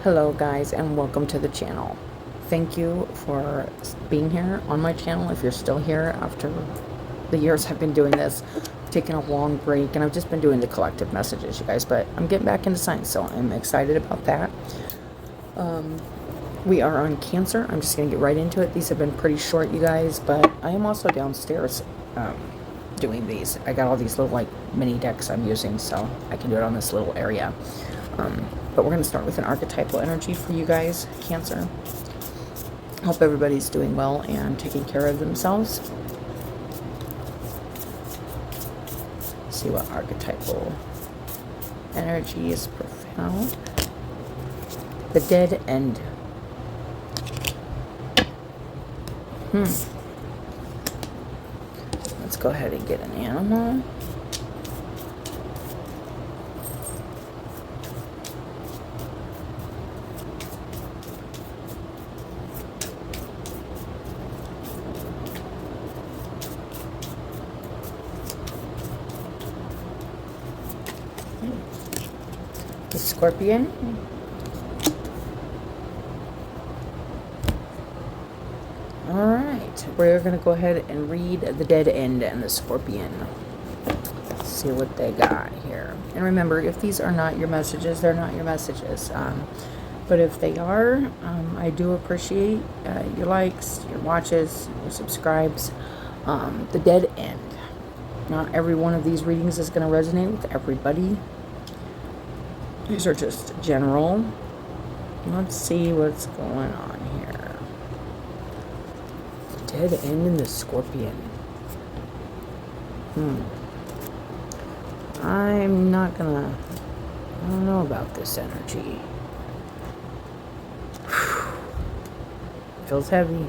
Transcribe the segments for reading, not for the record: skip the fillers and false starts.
Hello guys, and welcome to the channel. Thank you for being here on my channel. If you're still here after the years I've been doing this, taking a long break, and I've just been doing the collective messages, you guys, but I'm getting back into science, so I'm excited about that. We are on Cancer. I'm just going to get right into it. These have been pretty short, you guys, but I am also downstairs doing these. I got all these little like mini decks I'm using, so I can do it on this little area. But we're going to start with an archetypal energy for you guys, Cancer. Hope everybody's doing well and taking care of themselves. See what archetypal energy is profound. The dead end. Let's go ahead and get an animal. The Scorpion. Alright, we're going to go ahead and read the Dead End and the Scorpion. Let's see what they got here. And remember, if these are not your messages, they're not your messages. But if they are, I do appreciate your likes, your watches, your subscribes. The Dead End. Not every one of these readings is going to resonate with everybody. These are just general. Let's see what's going on here. Dead End in the Scorpion. I'm not gonna... I don't know about this energy. Feels heavy.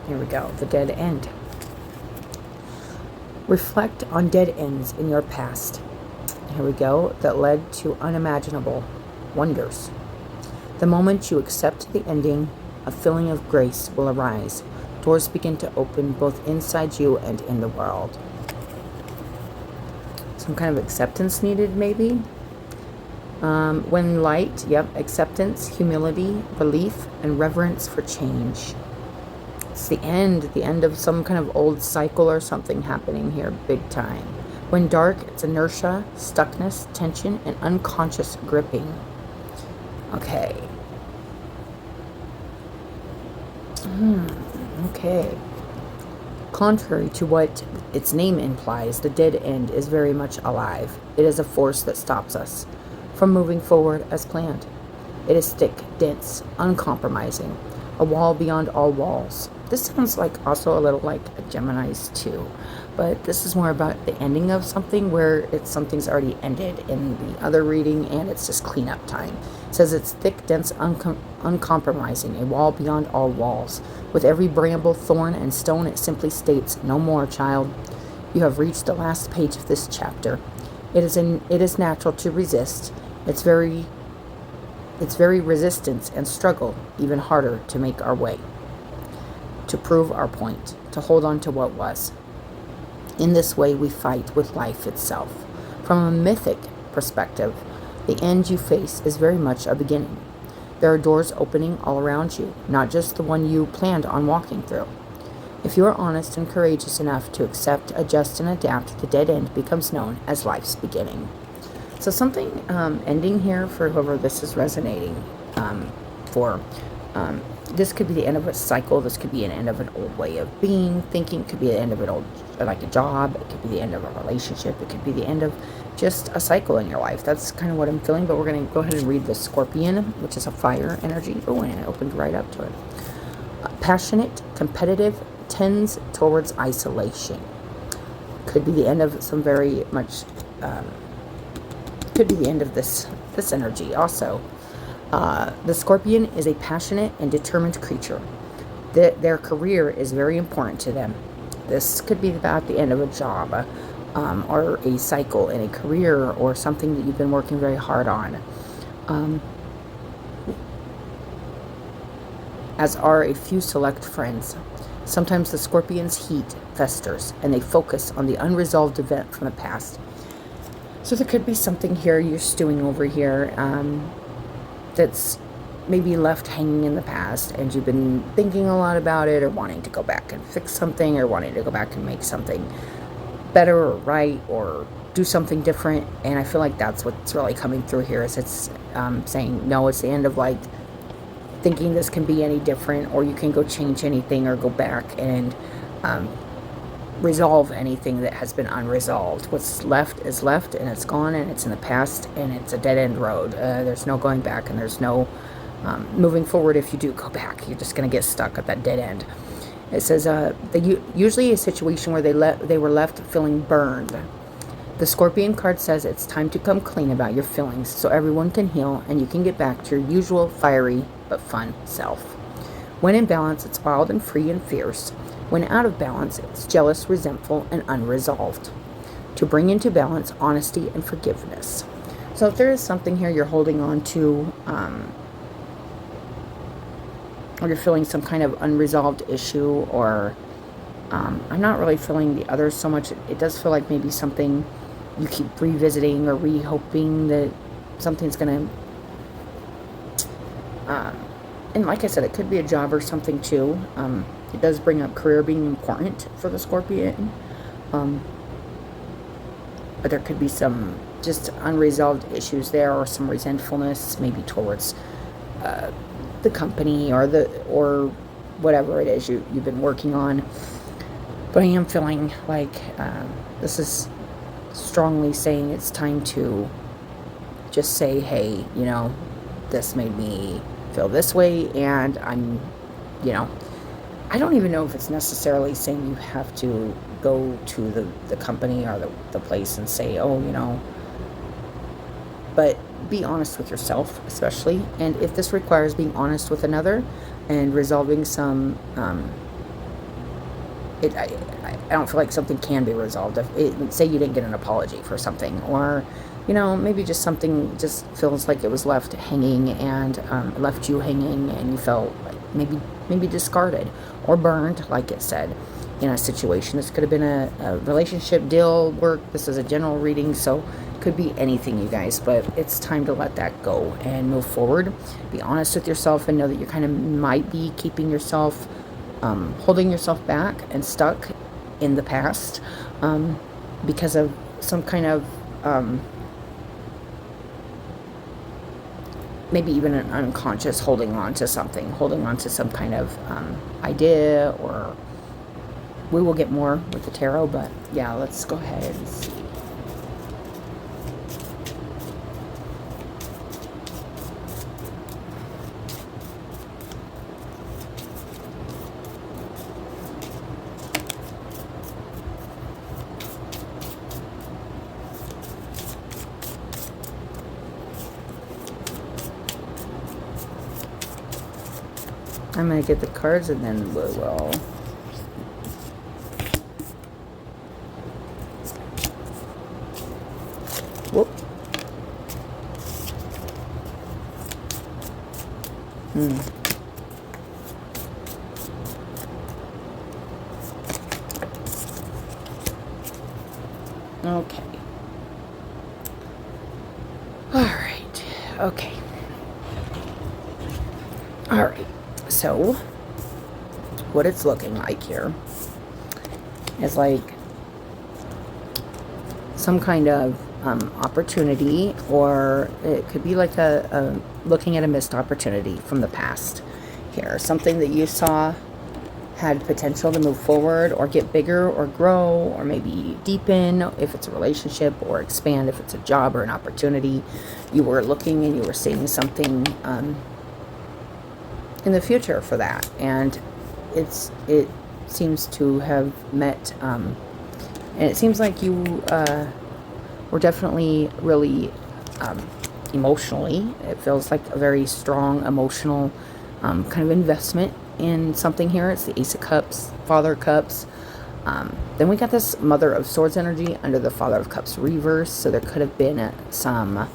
Here we go. The Dead End. Reflect on dead ends in your past. Here we go. That led to unimaginable wonders. The moment you accept the ending, a feeling of grace will arise. Doors begin to open both inside you and in the world. Some kind of acceptance needed, maybe. When light, acceptance, humility, relief, and reverence for change. It's the end of some kind of old cycle or something happening here, big time. When dark, it's inertia, stuckness, tension, and unconscious gripping. Okay. Okay. Contrary to what its name implies, the dead end is very much alive. It is a force that stops us from moving forward as planned. It is thick, dense, uncompromising, a wall beyond all walls. This sounds like also a little like a Gemini's too, but this is more about the ending of something where something's already ended in the other reading and it's just cleanup time. It says it's thick, dense, uncompromising, a wall beyond all walls. With every bramble, thorn, and stone, it simply states, no more, child. You have reached the last page of this chapter. It is natural to resist. It's very resistance and struggle, even harder to make our way, to prove our point, to hold on to what was. In this way, we fight with life itself. From a mythic perspective, the end you face is very much a beginning. There are doors opening all around you, not just the one you planned on walking through. If you are honest and courageous enough to accept, adjust, and adapt, the dead end becomes known as life's beginning. So something ending here for whoever this is resonating for. This could be the end of a cycle. This could be an end of an old way of being, thinking. It could be the end of an old, like a job. It could be the end of a relationship. It could be the end of just a cycle in your life. That's kind of what I'm feeling. But we're going to go ahead and read the Scorpion, which is a fire energy. Oh, and it opened right up to it. Passionate, competitive, tends towards isolation. Could be the end of some very much... could be the end of this energy also. The Scorpion is a passionate and determined creature. Their career is very important to them. This could be about the end of a job or a cycle in a career or something that you've been working very hard on. As are a few select friends. Sometimes the Scorpion's heat festers, and they focus on the unresolved event from the past. So there could be something here you're stewing over here that's maybe left hanging in the past, and you've been thinking a lot about it, or wanting to go back and fix something, or wanting to go back and make something better or right, or do something different. And I feel like that's what's really coming through here, is it's saying, no, it's the end of like thinking this can be any different, or you can go change anything, or go back and resolve anything that has been unresolved. What's left is left, and it's gone, and it's in the past, and it's a dead-end road. There's no going back, and there's no moving forward. If you do go back, you're just going to get stuck at that dead end. It says usually a situation where they were left feeling burned. The Scorpion card says it's time to come clean about your feelings, so everyone can heal and you can get back to your usual fiery but fun self. When in balance, it's wild and free and fierce. When out of balance, it's jealous, resentful, and unresolved. To bring into balance honesty and forgiveness. So if there is something here you're holding on to, or you're feeling some kind of unresolved issue, or I'm not really feeling the others so much. It does feel like maybe something you keep revisiting, or hoping that something's going to, and like I said, it could be a job or something too. It does bring up career being important for the Scorpion. But there could be some just unresolved issues there, or some resentfulness maybe towards the company, or whatever it is you've been working on. But I am feeling like this is strongly saying it's time to just say, hey, this made me feel this way, and I'm, I don't even know if it's necessarily saying you have to go to the company or the place and say, oh, but be honest with yourself, especially. And if this requires being honest with another and resolving some, I don't feel like something can be resolved. Say you didn't get an apology for something, or maybe just something just feels like it was left hanging, and left you hanging, and you felt like maybe discarded or burned, like it said, in a situation. This could have been a relationship, deal, work. This is a general reading, so it could be anything, you guys. But it's time to let that go and move forward. Be honest with yourself, and know that you kind of might be keeping yourself, holding yourself back and stuck in the past, because of some kind of maybe even an unconscious holding on to something, holding on to some kind of idea, or we will get more with the tarot. But yeah, let's go ahead and see. I'm going to get the cards, and then we will... Whoop. Okay. All right. Okay. All right. So, what it's looking like here is like some kind of opportunity, or it could be like a looking at a missed opportunity from the past here. Something that you saw had potential to move forward, or get bigger, or grow, or maybe deepen if it's a relationship, or expand if it's a job or an opportunity. You were looking and you were seeing something in the future for that, and it seems to have met, and it seems like you were definitely really emotionally, it feels like a very strong emotional kind of investment in something here. It's the Ace of Cups, Father of Cups. Then we got this Mother of Swords energy under the Father of Cups reverse, so there could have been some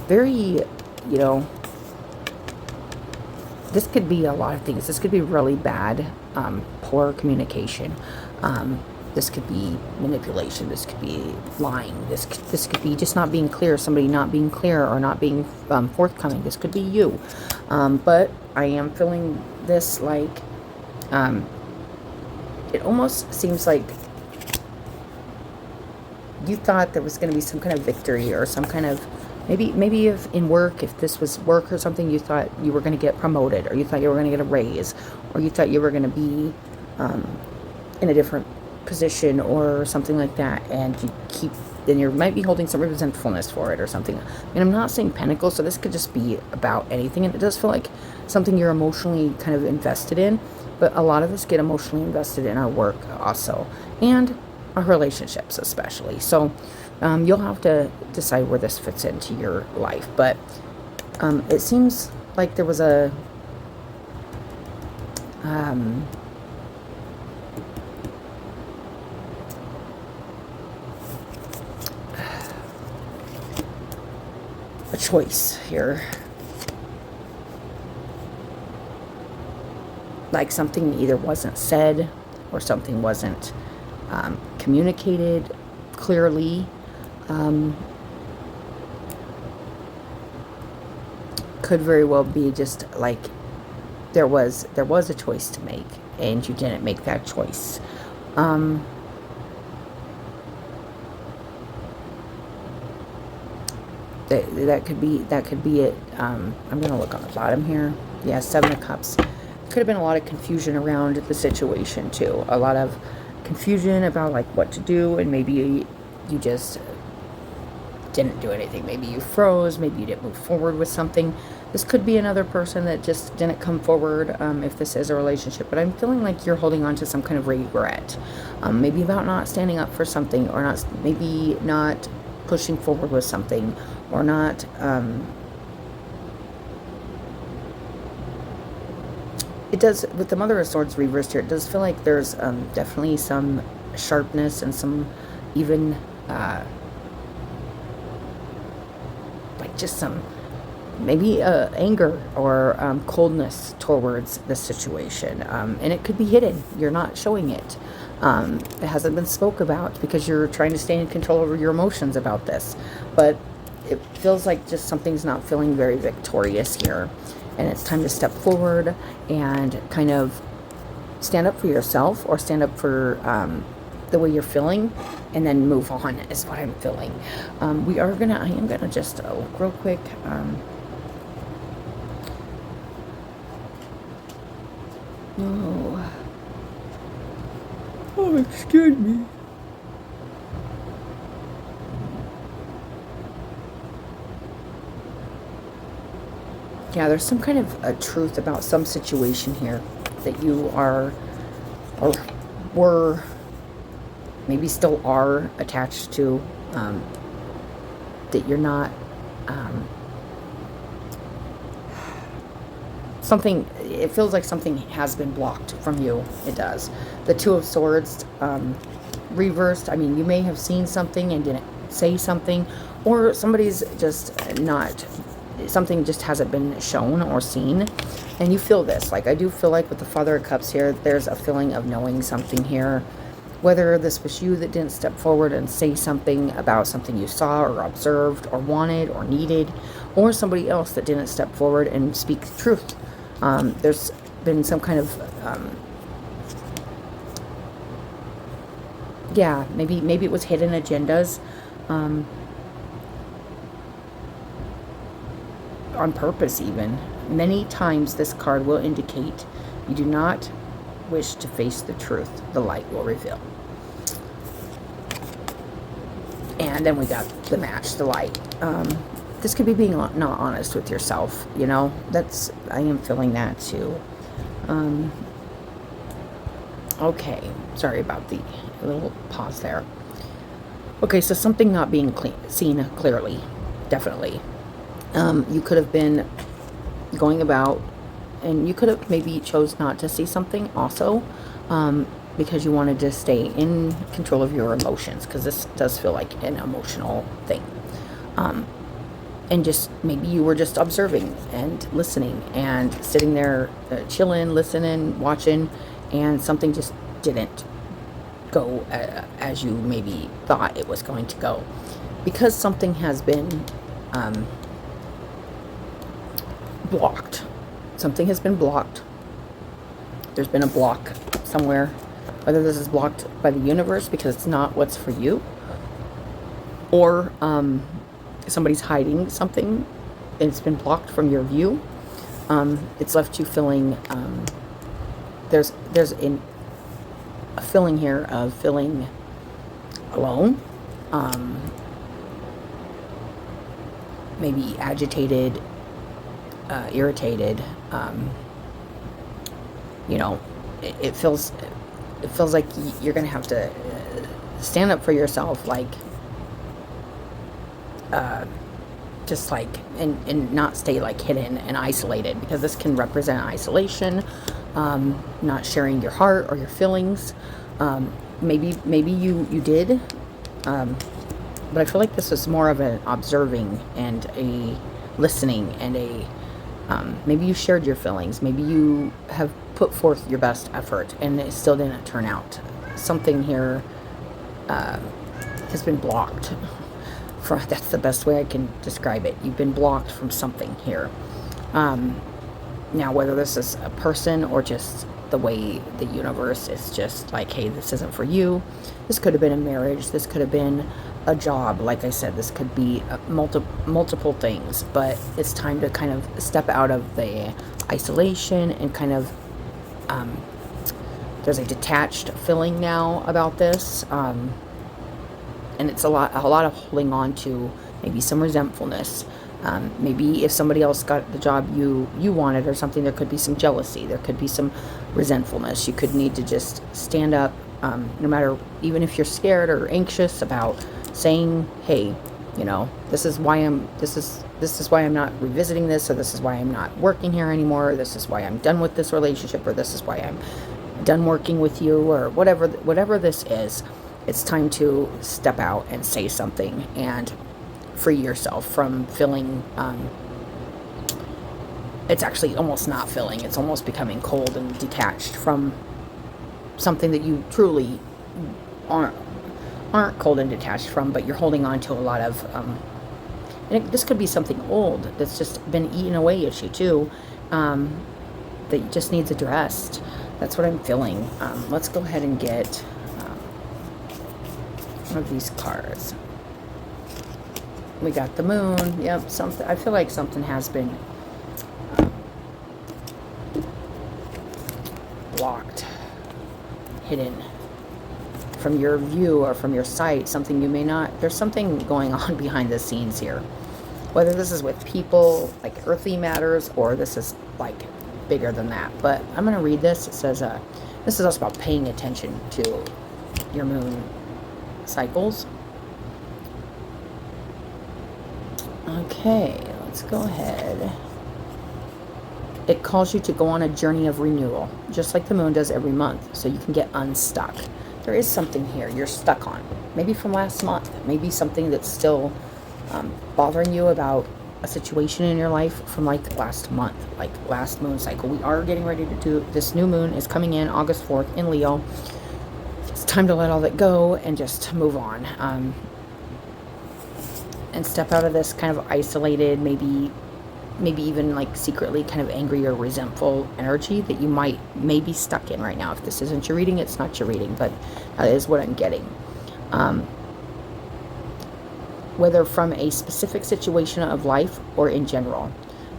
very, this could be a lot of things. This could be really bad, poor communication. This could be manipulation. This could be lying. This could be just not being clear. Somebody not being clear or not being forthcoming. This could be you. But I am feeling this like it almost seems like you thought there was going to be some kind of victory or some kind of maybe if in work, if this was work or something, you thought you were going to get promoted, or you thought you were going to get a raise, or you thought you were going to be in a different position or something like that, and then you might be holding some resentfulness for it or something. And I'm not saying Pentacles, so this could just be about anything, and it does feel like something you're emotionally kind of invested in, but a lot of us get emotionally invested in our work also, and our relationships especially. So you'll have to decide where this fits into your life, but it seems like there was a choice here, like something either wasn't said or something wasn't communicated clearly. Could very well be just like there was a choice to make and you didn't make that choice. That could be it. I'm gonna look on the bottom here. Yeah, Seven of Cups. Could have been a lot of confusion around the situation too. A lot of confusion about like what to do, and maybe you just didn't do anything. Maybe you froze. Maybe you didn't move forward with something. This could be another person that just didn't come forward, if this is a relationship. But I'm feeling like you're holding on to some kind of regret. Maybe about not standing up for something, or maybe not pushing forward with something, or not it does, with the Mother of Swords reversed here, it does feel like there's definitely some sharpness and some even like just some maybe anger or coldness towards the situation, and it could be hidden. You're not showing it. It hasn't been spoke about because you're trying to stay in control over your emotions about this, but it feels like just something's not feeling very victorious here, and it's time to step forward and kind of stand up for yourself, or stand up for the way you're feeling, and then move on is what I'm feeling. I am gonna just look real quick. Oh, excuse me. Yeah, there's some kind of a truth about some situation here that you are, or were, maybe still are attached to, that you're not, something, it feels like something has been blocked from you. It does. The Two of Swords reversed. I mean, you may have seen something and didn't say something, or somebody's just not, something just hasn't been shown or seen, and you feel this. Like, I do feel like with the Father of Cups here, there's a feeling of knowing something here, whether this was you that didn't step forward and say something about something you saw or observed or wanted or needed, or somebody else that didn't step forward and speak the truth. There's been some kind of yeah, maybe it was hidden agendas, on purpose even. Many times this card will indicate you do not wish to face the truth. The light will reveal. And then we got the match, the light. This could be being not honest with yourself, you know. I am feeling that too. Okay, sorry about the little pause there. Okay, so something not being seen clearly, definitely. You could have been going about, and you could have maybe chose not to see something also, because you wanted to stay in control of your emotions, because this does feel like an emotional thing. And just maybe you were just observing and listening and sitting there chilling, listening, watching, and something just didn't go as you maybe thought it was going to go, because something has been blocked. Something has been blocked. There's been a block somewhere, whether this is blocked by the universe because it's not what's for you, or somebody's hiding something and it's been blocked from your view. It's left you feeling, there's a feeling here of feeling alone, maybe agitated, irritated. It feels like you're gonna have to stand up for yourself, like just like and not stay like hidden and isolated, because this can represent isolation, not sharing your heart or your feelings. Maybe you did, but I feel like this was more of an observing and a listening and a maybe you shared your feelings. Maybe you have put forth your best effort and it still didn't turn out. Something here has been blocked. That's the best way I can describe it. You've been blocked from something here. Now, whether this is a person or just the way the universe is just like, hey, this isn't for you. This could have been a marriage. This could have been a job. Like I said, this could be multiple things, but it's time to kind of step out of the isolation and kind of, there's a detached feeling now about this. And it's a lot of holding on to maybe some resentfulness. Maybe if somebody else got the job you wanted or something, there could be some jealousy. There could be some resentfulness. You could need to just stand up, no matter, even if you're scared or anxious about saying, hey, this is why I'm not revisiting this, or this is why I'm not working here anymore, or this is why I'm done with this relationship, or this is why I'm done working with you, or whatever this is. It's time to step out and say something and free yourself from feeling, it's actually almost not feeling, it's almost becoming cold and detached from something that you truly aren't cold and detached from, but you're holding on to a lot of, and this could be something old that's just been eaten away at you too, that just needs addressed. That's what I'm feeling. Let's go ahead and get one of these cards. We got the moon. Yep, something. I feel like something has been blocked, hidden from your view or from your sight. Something you may not. There's something going on behind the scenes here. Whether this is with people, like earthly matters, or this is like bigger than that. But I'm going to read this. It says, this is also about paying attention to your moon cycles. Okay, let's go ahead. It calls you to go on a journey of renewal, just like the moon does every month, so you can get unstuck. There is something here you're stuck on, maybe from last month, maybe something that's still bothering you about a situation in your life from like last month, like last moon cycle. We are getting ready to do, this new moon is coming in August 4th in Leo. It's time to let all that go and just move on, and step out of this kind of isolated, maybe even like secretly kind of angry or resentful energy that you may be stuck in right now. If this isn't your reading, it's not your reading, but that is what I'm getting. Whether from a specific situation of life or in general.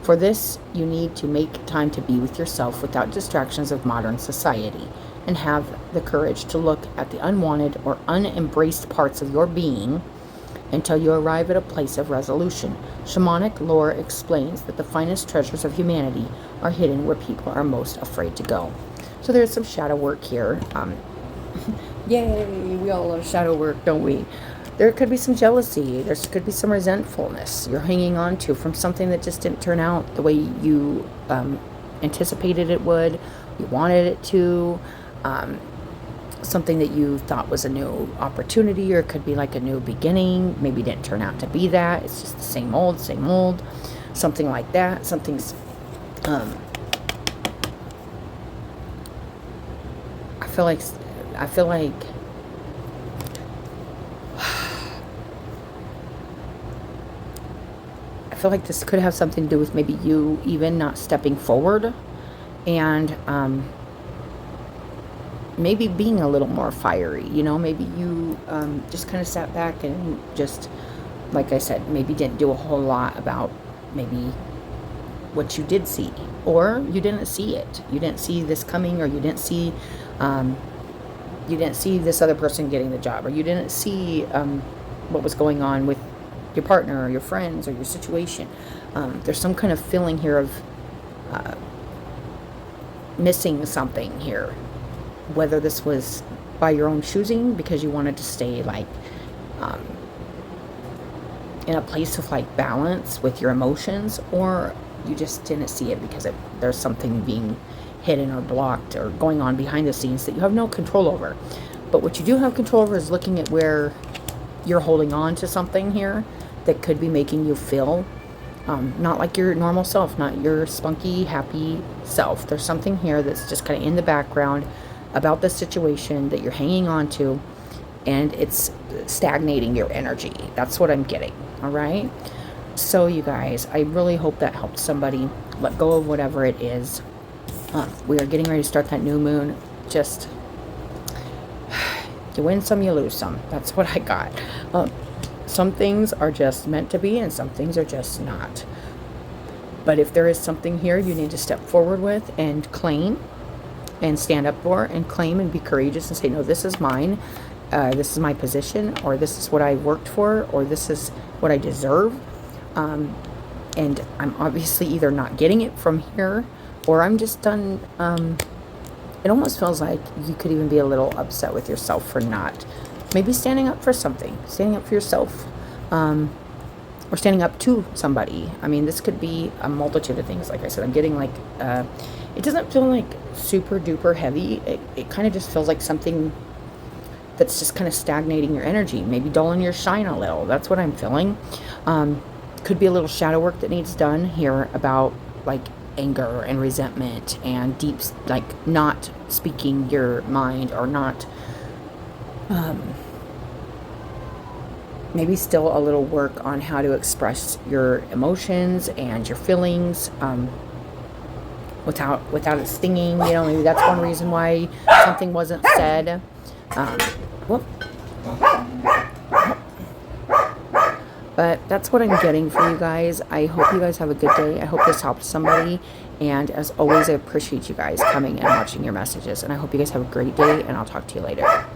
For this, you need to make time to be with yourself without distractions of modern society, and have the courage to look at the unwanted or unembraced parts of your being until you arrive at a place of resolution. Shamanic lore explains that the finest treasures of humanity are hidden where people are most afraid to go. So there's some shadow work here. Yay, we all love shadow work, don't we? There could be some jealousy. There could be some resentfulness you're hanging on to from something that just didn't turn out the way you anticipated it would, you wanted it to. Something that you thought was a new opportunity, or it could be like a new beginning. Maybe it didn't turn out to be that. It's just the same old, something like that. Something's, I feel like feel like this could have something to do with maybe you even not stepping forward and maybe being a little more fiery. You know, maybe you just kind of sat back and just, like I said, maybe didn't do a whole lot about maybe what you did see, or you didn't see it. You didn't see this coming, or you didn't see this other person getting the job, or you didn't see what was going on with your partner or your friends or your situation. There's some kind of feeling here of missing something here, whether this was by your own choosing because you wanted to stay like in a place of like balance with your emotions, or you just didn't see it because there's something being hidden or blocked or going on behind the scenes that you have no control over. But what you do have control over is looking at where you're holding on to something here that could be making you feel not like your normal self, not your spunky, happy self. There's something here that's just kind of in the background about the situation that you're hanging on to, and it's stagnating your energy. That's what I'm getting. All right. So you guys, I really hope that helped somebody let go of whatever it is. We are getting ready to start that new moon. Just, you win some, you lose some. That's what I got. Some things are just meant to be, and some things are just not. But if there is something here you need to step forward with and claim and stand up for and claim and be courageous and say, no, this is mine. This is my position, or this is what I worked for, or this is what I deserve. And I'm obviously either not getting it from here, or I'm just done. It almost feels like you could even be a little upset with yourself for not maybe standing up for something, standing up for yourself, or standing up to somebody. I mean, this could be a multitude of things. Like I said, I'm getting like, it doesn't feel like super duper heavy. It kind of just feels like something that's just kind of stagnating your energy, maybe dulling your shine a little. That's what I'm feeling. Could be a little shadow work that needs done here about like anger and resentment and deep, like not speaking your mind, or not, maybe still a little work on how to express your emotions and your feelings, without it stinging. You know, maybe that's one reason why something wasn't said. Whoop. But that's what I'm getting for you guys. I hope you guys have a good day. I hope this helped somebody. And as always, I appreciate you guys coming and watching your messages. And I hope you guys have a great day, and I'll talk to you later.